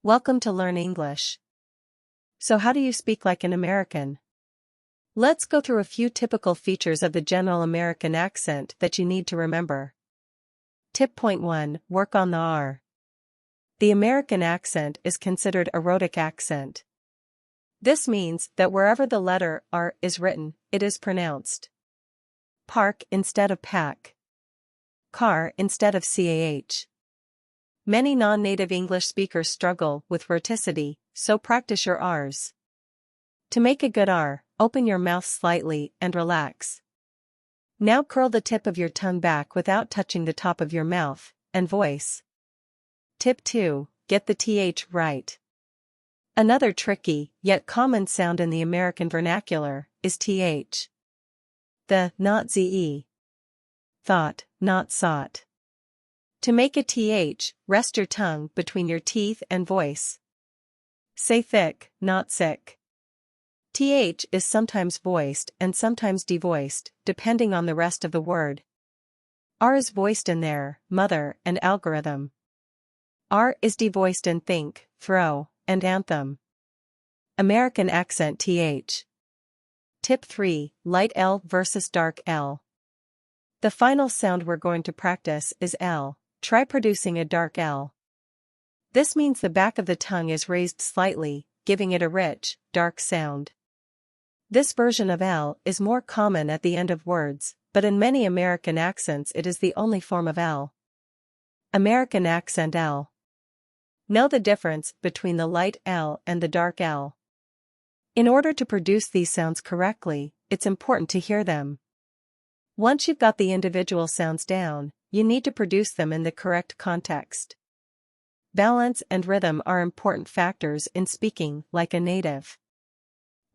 Welcome to Learn English. So how do you speak like an American? Let's go through a few typical features of the general American accent that you need to remember. Tip point 1. Work on the R. The American accent is considered a rhotic accent. This means that wherever the letter R is written, it is pronounced park instead of pack, car instead of CAH. Many non-native English speakers struggle with rhoticity, so practice your R's. To make a good R, open your mouth slightly and relax. Now curl the tip of your tongue back without touching the top of your mouth and voice. Tip 2. Get the TH right. Another tricky, yet common sound in the American vernacular is TH. The, not ZE. Thought, not sought. To make a TH, rest your tongue between your teeth and voice. Say thick, not sick. TH is sometimes voiced and sometimes devoiced, depending on the rest of the word. R is voiced in there, mother, and algorithm. R is devoiced in think, throw, and anthem. American accent TH. Tip 3. Light L versus dark L. The final sound we're going to practice is L. Try producing a dark L. This means the back of the tongue is raised slightly, giving it a rich, dark sound. This version of L is more common at the end of words, but in many American accents it is the only form of L. American accent L. Know the difference between the light L and the dark L. In order to produce these sounds correctly, it's important to hear them. Once you've got the individual sounds down, you need to produce them in the correct context. Balance and rhythm are important factors in speaking like a native.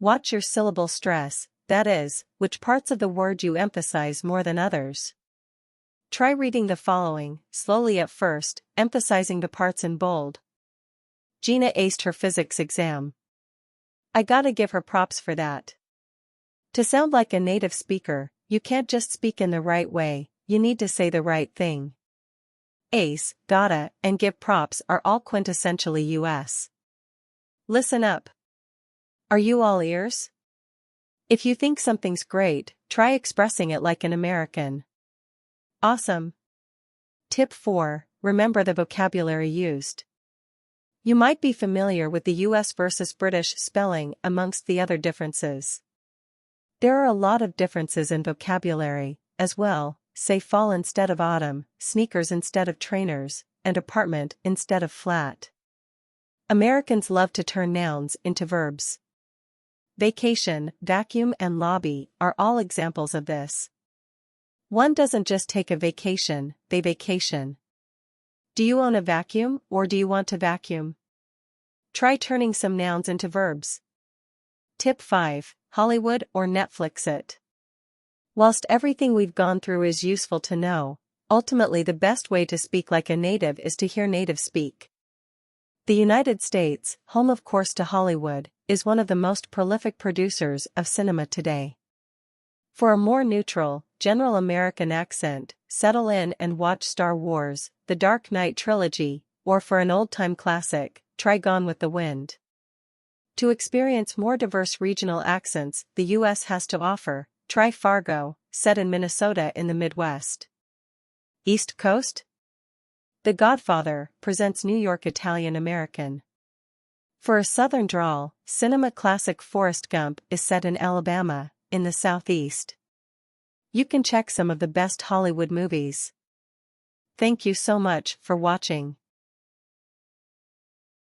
Watch your syllable stress, that is, which parts of the word you emphasize more than others. Try reading the following, slowly at first, emphasizing the parts in bold. Gina aced her physics exam. I gotta give her props for that. To sound like a native speaker, you can't just speak in the right way, you need to say the right thing. Ace, gotta, and give props are all quintessentially US. Listen up. Are you all ears? If you think something's great, try expressing it like an American. Awesome. Tip 4. Remember the vocabulary used. You might be familiar with the US versus British spelling amongst the other differences. There are a lot of differences in vocabulary, as well, say fall instead of autumn, sneakers instead of trainers, and apartment instead of flat. Americans love to turn nouns into verbs. Vacation, vacuum, and lobby are all examples of this. One doesn't just take a vacation, they vacation. Do you own a vacuum, or do you want to vacuum? Try turning some nouns into verbs. Tip 5. Hollywood or Netflix it. Whilst everything we've gone through is useful to know, ultimately the best way to speak like a native is to hear natives speak. The United States, home of course to Hollywood, is one of the most prolific producers of cinema today. For a more neutral, general American accent, settle in and watch Star Wars, The Dark Knight trilogy, or for an old-time classic, try Gone with the Wind. To experience more diverse regional accents the U.S. has to offer, try Fargo, set in Minnesota in the Midwest. East Coast? The Godfather presents New York Italian American. For a Southern drawl, cinema classic Forrest Gump is set in Alabama, in the Southeast. You can check some of the best Hollywood movies. Thank you so much for watching.